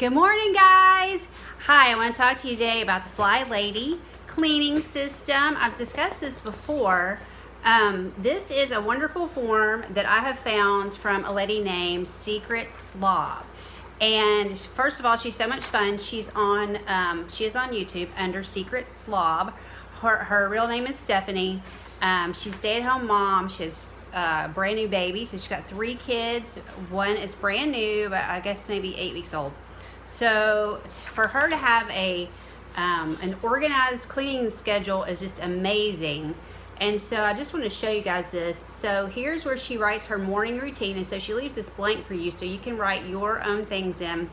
Good morning, guys. Hi, I want to talk to you today about the FlyLady cleaning system. I've discussed this before. This is a wonderful form that I have found from a lady named Secret Slob. And first of all, she's so much fun. She is on YouTube under Secret Slob. Her real name is Stephanie. She's a stay-at-home mom. She has a brand new baby, so she's got 3 kids. One is brand new, but I guess maybe 8 weeks old. So for her to have an organized cleaning schedule is just amazing. And so I just want to show you guys this. So here's where she writes her morning routine, and so she leaves this blank for you so you can write your own things in,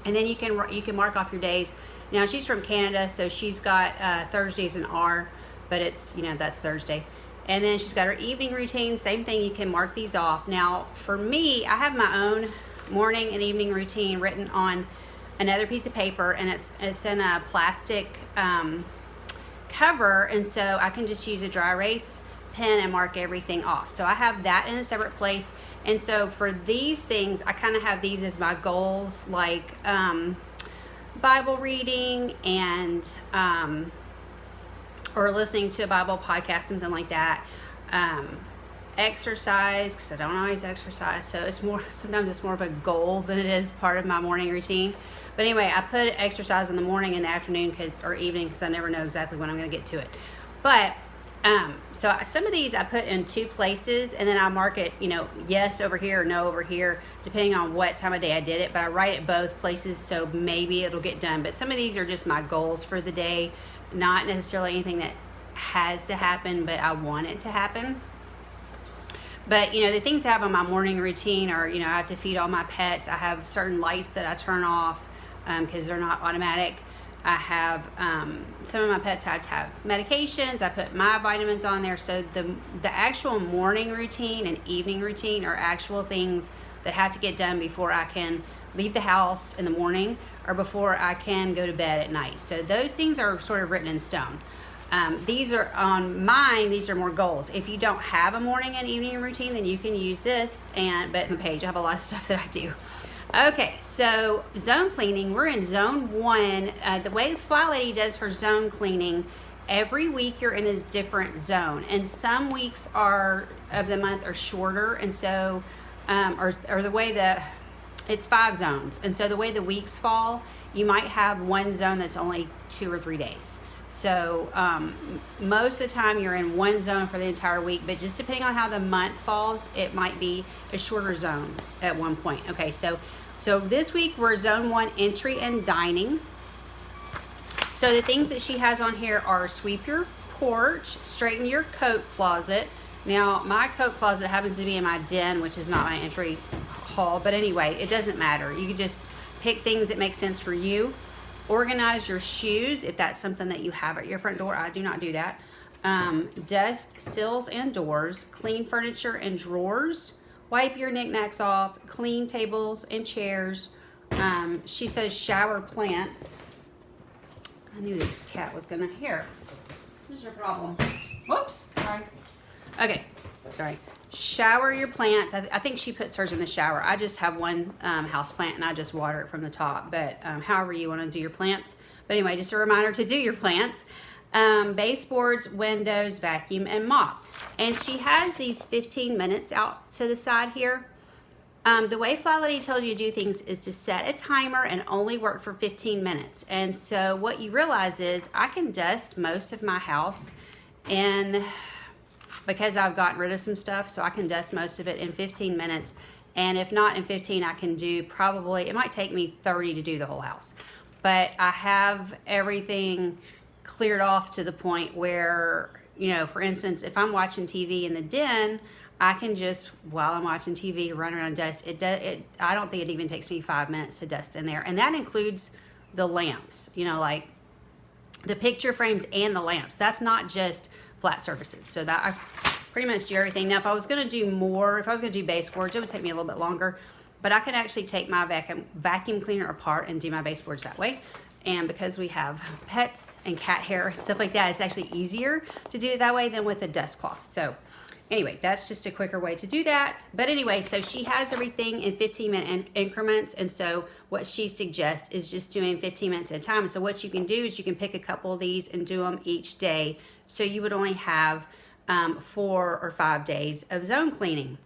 and then you can mark off your days. Now she's from Canada, so she's got Thursdays an R, but it's, that's Thursday. And then she's got her evening routine, same thing, you can mark these off. Now for me, I have my own morning and evening routine written on another piece of paper, and it's in a plastic cover, and so I can just use a dry erase pen and mark everything off. So I have that in a separate place. And so for these things, I kind of have these as my goals, like Bible reading and or listening to a Bible podcast, something like that. Exercise, because I don't always exercise, so sometimes it's more of a goal than it is part of my morning routine. But anyway, I put exercise in the morning and the afternoon or evening, because I never know exactly when I'm going to get to it. But so some of these I put in 2 places, and then I mark it, yes over here or no over here, depending on what time of day I did it. But I write it both places, so maybe it'll get done. But some of these are just my goals for the day, not necessarily anything that has to happen, but I want it to happen. But, the things I have on my morning routine are, I have to feed all my pets. I have certain lights that I turn off because they're not automatic. I have, some of my pets have to have medications. I put my vitamins on there. So the actual morning routine and evening routine are actual things that have to get done before I can leave the house in the morning or before I can go to bed at night. So those things are sort of written in stone. These are on mine, these are more goals. If you don't have a morning and evening routine, then you can use this, but in the page I have a lot of stuff that I do. Okay, so zone cleaning, we're in zone 1. The way FlyLady does her zone cleaning, every week you're in a different zone, and some weeks of the month are shorter, and so, or the way it's 5 zones, and so the way the weeks fall, you might have one zone that's only 2 or 3 days. So most of the time you're in one zone for the entire week, but just depending on how the month falls, it might be a shorter zone at one point. Okay, so this week we're zone 1, entry and dining. So the things that she has on here are sweep your porch, straighten your coat closet. Now my coat closet happens to be in my den, which is not my entry hall, but anyway, it doesn't matter. You can just pick things that make sense for you. Organize your shoes if that's something that you have at your front door. I do not do that. Dust sills and doors, clean furniture and drawers, wipe your knickknacks off, clean tables and chairs. She says shower plants. I knew this cat was gonna hear. What's your problem? Whoops, sorry. Okay, sorry. Shower your plants. I think she puts hers in the shower. I just have one house plant and I just water it from the top, but however you want to do your plants. But anyway, just a reminder to do your plants. Baseboards, windows, vacuum, and mop. And she has these 15 minutes out to the side here. The way FlyLady tells you to do things is to set a timer and only work for 15 minutes. And so what you realize is I can dust most of my house because I've gotten rid of some stuff, so I can dust most of it in 15 minutes. And if not in 15, I can do it might take me 30 to do the whole house. But I have everything cleared off to the point where, for instance, if I'm watching TV in the den, I can just, while I'm watching TV, run around and dust. I don't think it even takes me 5 minutes to dust in there. And that includes the lamps, like the picture frames and the lamps. That's not just flat surfaces. So that I pretty much do everything. Now if I was going to do baseboards, it would take me a little bit longer, but I could actually take my vacuum cleaner apart and do my baseboards that way. And because we have pets and cat hair and stuff like that, it's actually easier to do it that way than with a dust cloth. So anyway, that's just a quicker way to do that. But anyway, so she has everything in 15-minute increments. And so what she suggests is just doing 15 minutes at a time. So what you can do is you can pick a couple of these and do them each day. So you would only have 4 or 5 days of zone cleaning.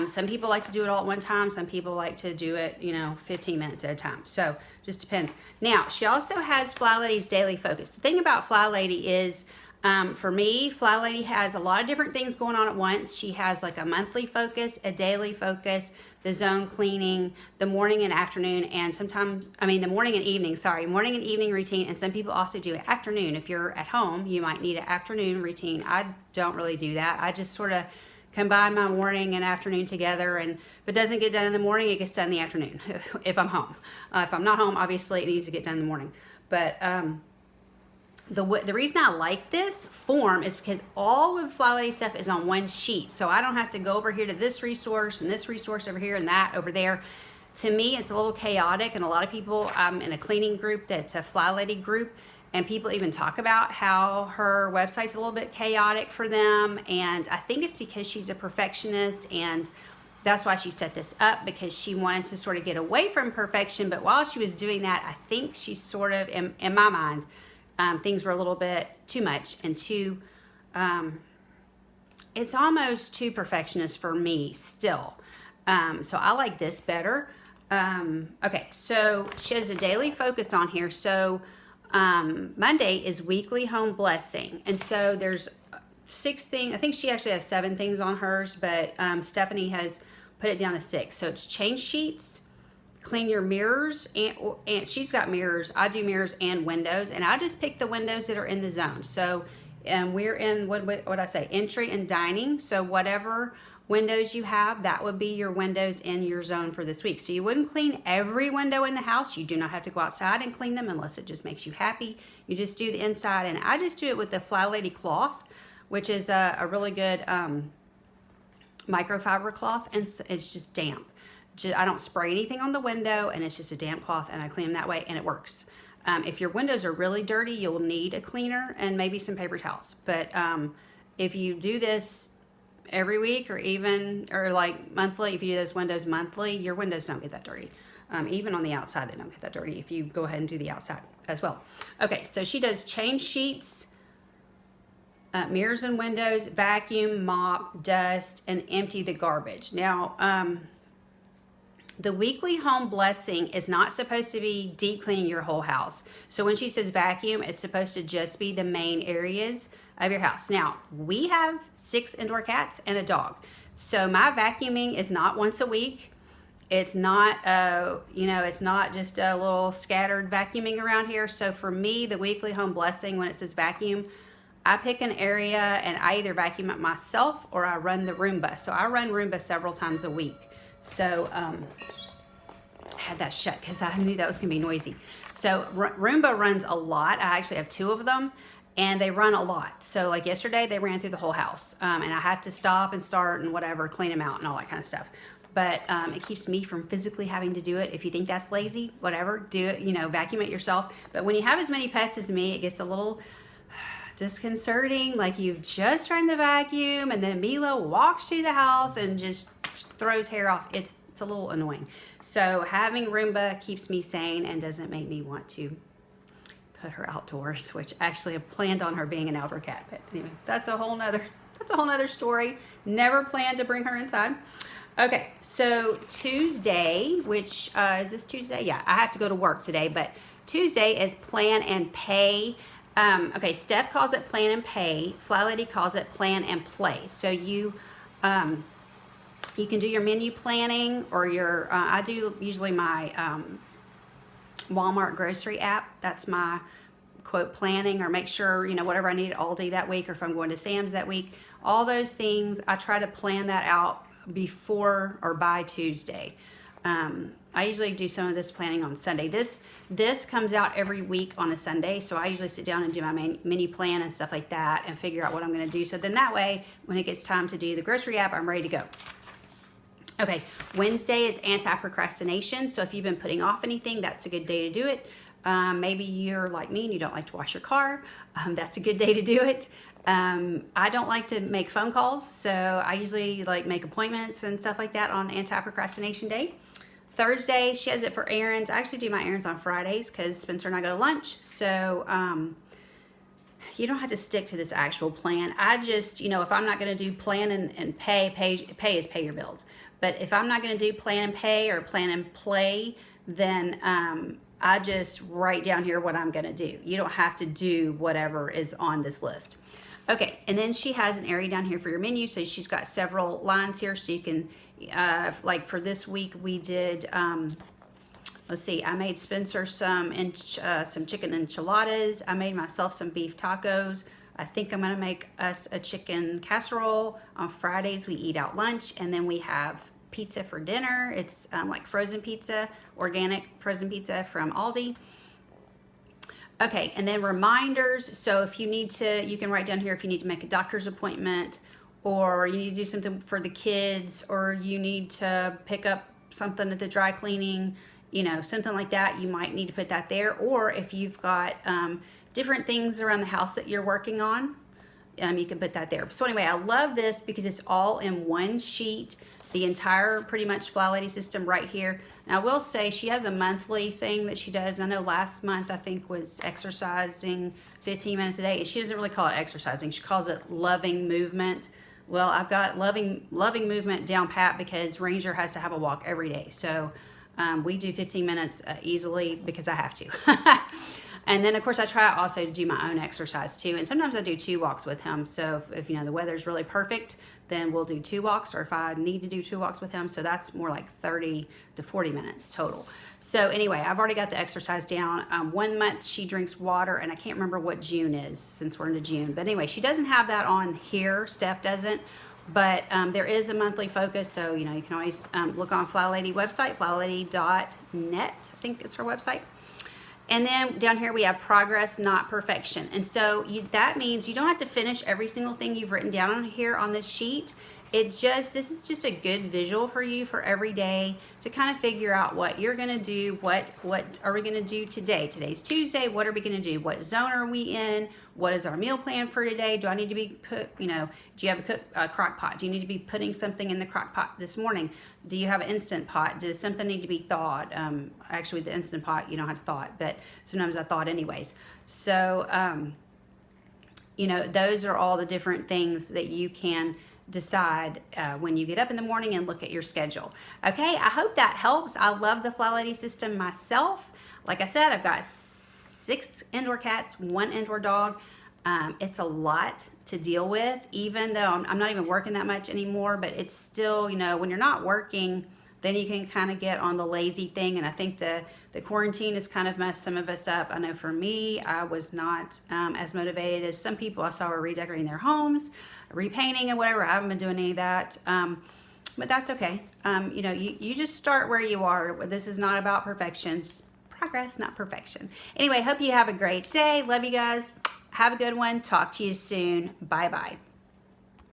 Some people like to do it all at one time. Some people like to do it, 15 minutes at a time. So just depends. Now, she also has FlyLady's Daily Focus. The thing about FlyLady is, for me, FlyLady has a lot of different things going on at once. She has like a monthly focus, a daily focus, the zone cleaning, the morning and afternoon, and sometimes, the morning and evening, morning and evening routine. And some people also do an afternoon. If you're at home, you might need an afternoon routine. I don't really do that. I just sort of combine my morning and afternoon together, and if it doesn't get done in the morning, it gets done in the afternoon if I'm home. If I'm not home, obviously it needs to get done in the morning. But the reason I like this form is because all of FlyLady stuff is on one sheet, so I don't have to go over here to this resource and this resource over here and that over there. To me, it's a little chaotic, and a lot of people, I'm in a cleaning group that's a FlyLady group, and people even talk about how her website's a little bit chaotic for them. And I think it's because she's a perfectionist, and that's why she set this up, because she wanted to sort of get away from perfection. But while she was doing that, I think she sort of, in my mind, things were a little bit too much and too, it's almost too perfectionist for me still. So I like this better. Okay, so she has a daily focus on here. So Monday is weekly home blessing, and so there's 6 things. I think she actually has 7 things on hers, but Stephanie has put it down to 6. So it's change sheets, clean your mirrors, and she's got mirrors. I do mirrors and windows, and I just pick the windows that are in the zone. So we're in what I say, entry and dining. So whatever windows you have, that would be your windows in your zone for this week. So you wouldn't clean every window in the house. You do not have to go outside and clean them unless it just makes you happy. You just do the inside, and I just do it with the FlyLady cloth, which is a really good microfiber cloth, and it's just damp. I don't spray anything on the window, and it's just a damp cloth, and I clean them that way, and it works. If your windows are really dirty, you'll need a cleaner and maybe some paper towels. But if you do this every week or like monthly, if you do those windows monthly, your windows don't get that dirty. Even on the outside, they don't get that dirty if you go ahead and do the outside as well. Okay, so she does change sheets, mirrors and windows, vacuum, mop, dust, and empty the garbage. Now, the weekly home blessing is not supposed to be deep cleaning your whole house. So when she says vacuum, it's supposed to just be the main areas of your house. Now, we have 6 indoor cats and a dog. So my vacuuming is not once a week. It's not, it's not just a little scattered vacuuming around here. So for me, the weekly home blessing, when it says vacuum, I pick an area and I either vacuum it myself or I run the Roomba. So I run Roomba several times a week. So I had that shut because I knew that was going to be noisy. So Roomba runs a lot. I actually have 2 of them, and they run a lot. So like yesterday, they ran through the whole house, and I have to stop and start and whatever, clean them out and all that kind of stuff. But it keeps me from physically having to do it. If you think that's lazy, whatever, do it, vacuum it yourself. But when you have as many pets as me, it gets a little disconcerting. Like you've just run the vacuum and then Mila walks through the house and just throws hair off. It's a little annoying. So having Roomba keeps me sane and doesn't make me want to put her outdoors, which actually I planned on her being an outdoor cat. But anyway, that's a whole nother story. Never planned to bring her inside. Okay, so Tuesday, which is this Tuesday? Yeah, I have to go to work today, but Tuesday is plan and pay. Okay, Steph calls it plan and pay. FlyLady calls it plan and play. So you can do your menu planning or your, I do usually my Walmart grocery app. That's my quote planning, or make sure, whatever I need at Aldi that week, or if I'm going to Sam's that week, all those things, I try to plan that out before or by Tuesday. I usually do some of this planning on Sunday. This comes out every week on a Sunday, so I usually sit down and do my mini plan and stuff like that and figure out what I'm going to do. So then that way, when it gets time to do the grocery app, I'm ready to go. Okay, Wednesday is Anti-Procrastination, so if you've been putting off anything, that's a good day to do it. Maybe you're like me and you don't like to wash your car. That's a good day to do it. I don't like to make phone calls, so I usually like make appointments and stuff like that on Anti-Procrastination Day. Thursday, she has it for errands. I actually do my errands on Fridays because Spencer and I go to lunch. So you don't have to stick to this actual plan. I just, if I'm not going to do plan and pay is pay your bills. But if I'm not going to do plan and pay or plan and play, then I just write down here what I'm going to do. You don't have to do whatever is on this list. Okay, and then she has an area down here for your menu. So she's got several lines here so you can, like for this week we did, let's see, I made Spencer some chicken enchiladas. I made myself some beef tacos. I think I'm gonna make us a chicken casserole. On Fridays we eat out lunch, and then we have pizza for dinner. It's like frozen pizza, organic frozen pizza from Aldi. Okay, and then reminders. So if you need to, you can write down here if you need to make a doctor's appointment, or you need to do something for the kids, or you need to pick up something at the dry cleaning, something like that. You might need to put that there. Or if you've got different things around the house that you're working on, you can put that there. So anyway, I love this because it's all in one sheet. The entire pretty much FlyLady system right here. Now I will say she has a monthly thing that she does. I know last month I think was exercising 15 minutes a day. She doesn't really call it exercising. She calls it loving movement. Well, I've got loving movement down pat because Ranger has to have a walk every day. So we do 15 minutes easily because I have to. And then, of course, I try also to do my own exercise, too. And sometimes I do 2 walks with him. So if the weather's really perfect, then we'll do 2 walks. Or if I need to do 2 walks with him, so that's more like 30 to 40 minutes total. So anyway, I've already got the exercise down. 1 month she drinks water, and I can't remember what June is since we're into June. But anyway, she doesn't have that on here. Steph doesn't. But there is a monthly focus, so you can always look on FlyLady website, flylady.net, I think is her website. And then down here we have progress, not perfection. And so that means you don't have to finish every single thing you've written down on here on this sheet. This is just a good visual for you for every day to kind of figure out what you're gonna do, what are we gonna do today? Today's Tuesday, what are we gonna do? What zone are we in? What is our meal plan for today? Do I need to be do you have a crock pot? Do you need to be putting something in the crock pot this morning? Do you have an Instant Pot? Does something need to be thawed? Actually, the Instant Pot, you don't have to thaw it, but sometimes I thaw it anyways. So, those are all the different things that you can decide when you get up in the morning and look at your schedule. Okay, I hope that helps. I love the FlyLady system myself. Like I said, I've got 6 indoor cats, 1 indoor dog. It's a lot to deal with, even though I'm not even working that much anymore, but it's still, when you're not working, then you can kind of get on the lazy thing. And I think the quarantine has kind of messed some of us up. I know for me, I was not as motivated as some people I saw were redecorating their homes, repainting and whatever. I haven't been doing any of that. But that's okay. You just start where you are. This is not about perfection. It's progress, not perfection. Anyway, hope you have a great day. Love you guys. Have a good one. Talk to you soon. Bye-bye.